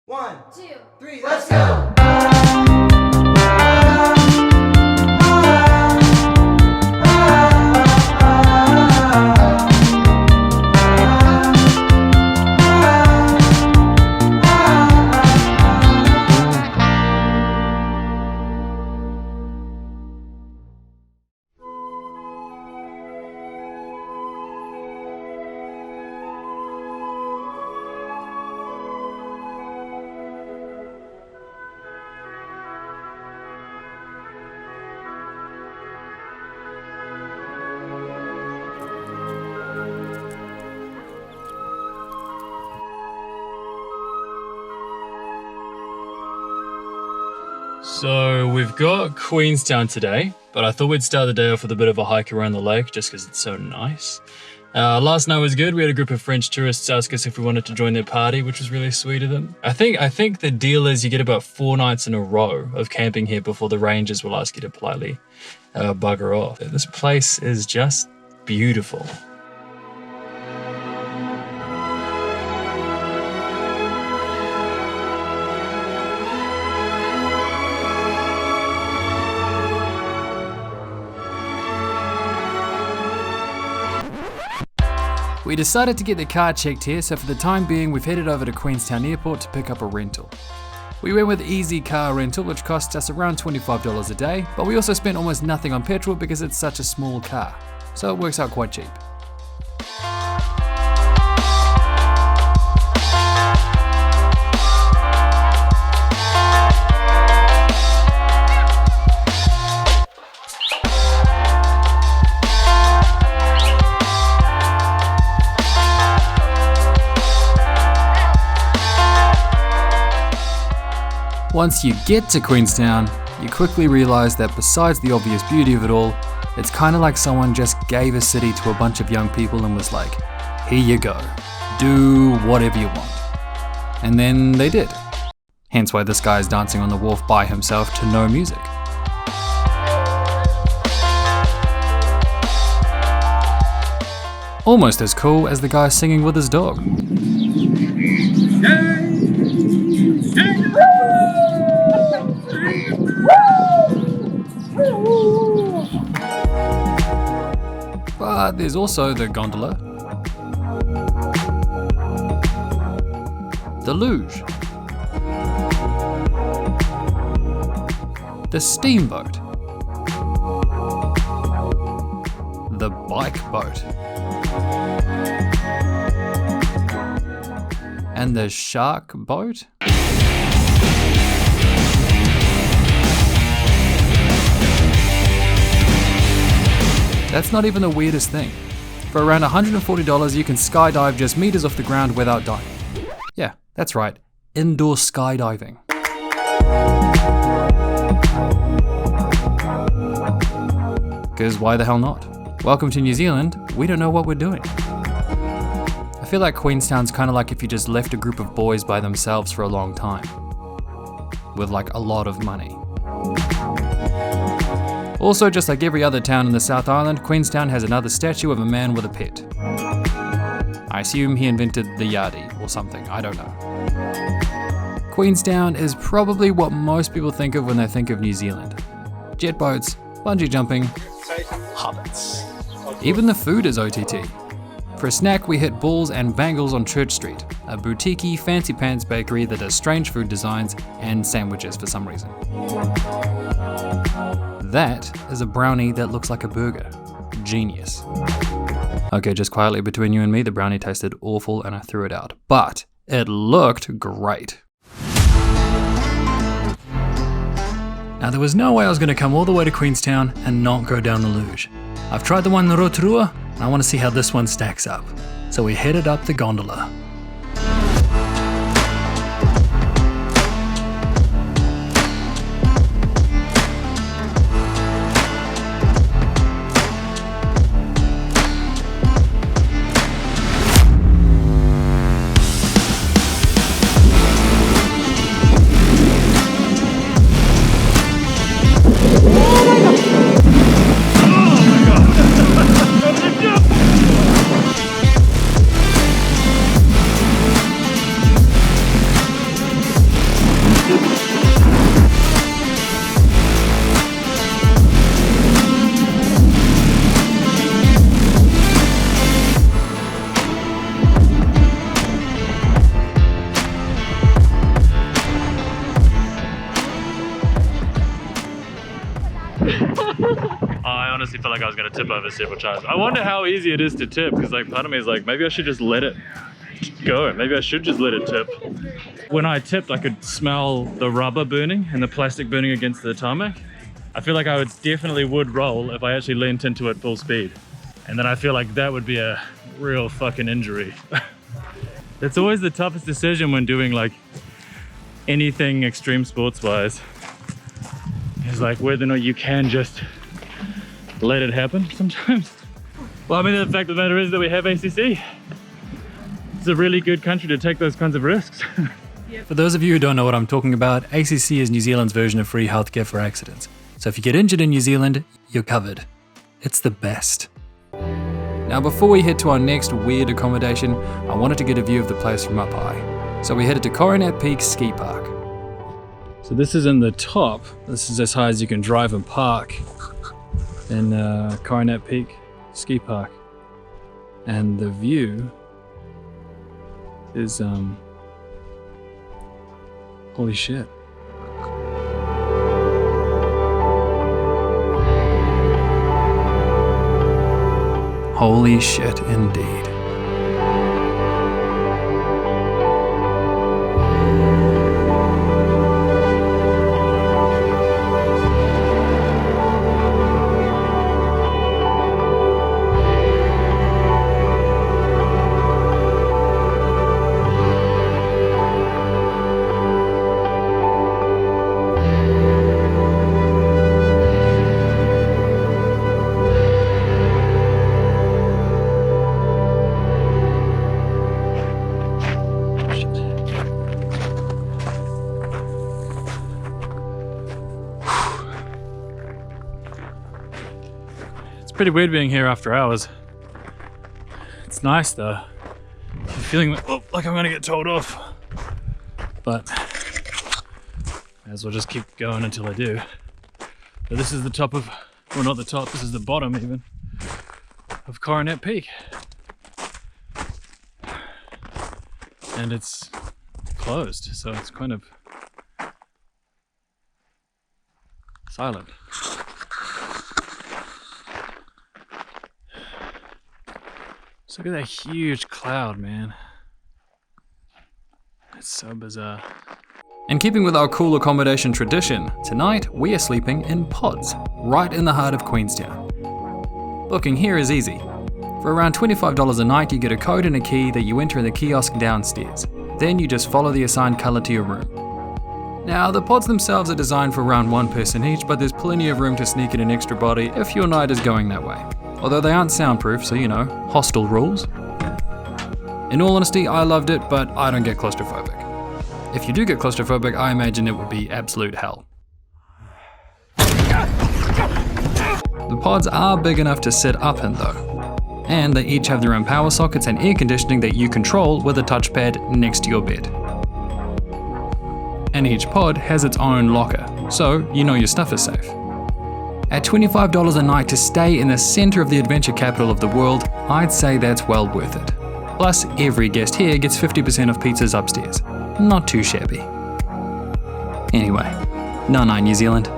1, 2, 3, let's go! So we've got Queenstown today, but I thought we'd start the day off with a bit of a hike around the lake just because it's so nice. Last night was good. We had a group of French tourists ask us if we wanted to join their party, which was really sweet of them. I think the deal is you get about 4 nights in a row of camping here before the rangers will ask you to politely bugger off. This place is just beautiful. We decided to get the car checked here, so for the time being we've headed over to Queenstown Airport to pick up a rental. We went with Easy Car Rental, which cost us around $25 a day, but we also spent almost nothing on petrol because it's such a small car, so it works out quite cheap. Once you get to Queenstown, you quickly realise that besides the obvious beauty of it all, it's kind of like someone just gave a city to a bunch of young people and was like, here you go, do whatever you want. And then they did. Hence why this guy is dancing on the wharf by himself to no music. Almost as cool as the guy singing with his dog. But there's also the gondola, the luge, the steamboat, the bike boat, and the shark boat. That's not even the weirdest thing. For around $140 you can skydive just meters off the ground without dying. Yeah, that's right, indoor skydiving. Because why the hell not? Welcome to New Zealand, we don't know what we're doing. I feel like Queenstown's kind of like if you just left a group of boys by themselves for a long time. With like a lot of money. Also, just like every other town in the South Island, Queenstown has another statue of a man with a pet. I assume he invented the yardie or something, I don't know. Queenstown is probably what most people think of when they think of New Zealand. Jet boats, bungee jumping, hobbits. Even the food is OTT. For a snack, we hit Balls and Bangles on Church Street, a boutique-y, fancy pants bakery that does strange food designs and sandwiches for some reason. That is a brownie that looks like a burger. Genius. Okay, just quietly between you and me, the brownie tasted awful and I threw it out. But it looked great. Now there was no way I was going to come all the way to Queenstown and not go down the luge. I've tried the one in Rotorua and I want to see how this one stacks up. So we headed up the gondola. I honestly felt like I was going to tip over several times. I wonder how easy it is to tip, because like part of me is like, maybe I should just let it go. Maybe I should just let it tip. When I tipped, I could smell the rubber burning and the plastic burning against the tarmac. I feel like I definitely would roll if I actually leaned into it full speed. And then I feel like that would be a real fucking injury. It's always the toughest decision when doing like anything extreme sports wise. It's like whether or not you can just let it happen sometimes. Well, I mean, the fact of the matter is that we have ACC. It's a really good country to take those kinds of risks. For those of you who don't know what I'm talking about, ACC is New Zealand's version of free healthcare for accidents. So if you get injured in New Zealand, you're covered. It's the best. Now before we head to our next weird accommodation, I wanted to get a view of the place from up high. So we headed to Coronet Peak Ski Park. So this is in the top. This is as high as you can drive and park in Coronet Peak Ski Park. And the view is holy shit. Holy shit indeed. Pretty weird being here after hours. It's nice though. I'm feeling like I'm gonna get towed off, but may as well just keep going until I do. But this is the top of, well, not the top, this is the bottom even of Coronet Peak, and it's closed, so it's kind of silent. Look at that huge cloud, man. It's so bizarre. In keeping with our cool accommodation tradition, tonight we are sleeping in pods, right in the heart of Queenstown. Booking here is easy. For around $25 a night, you get a code and a key that you enter in the kiosk downstairs. Then you just follow the assigned color to your room. Now, the pods themselves are designed for around one person each, but there's plenty of room to sneak in an extra body if your night is going that way. Although they aren't soundproof, so you know, hostel rules. In all honesty, I loved it, but I don't get claustrophobic. If you do get claustrophobic, I imagine it would be absolute hell. The pods are big enough to sit up in though, and they each have their own power sockets and air conditioning that you control with a touchpad next to your bed. And each pod has its own locker, so you know your stuff is safe. At $25 a night to stay in the center of the adventure capital of the world, I'd say that's well worth it. Plus, every guest here gets 50% of pizzas upstairs. Not too shabby. Anyway, nā New Zealand.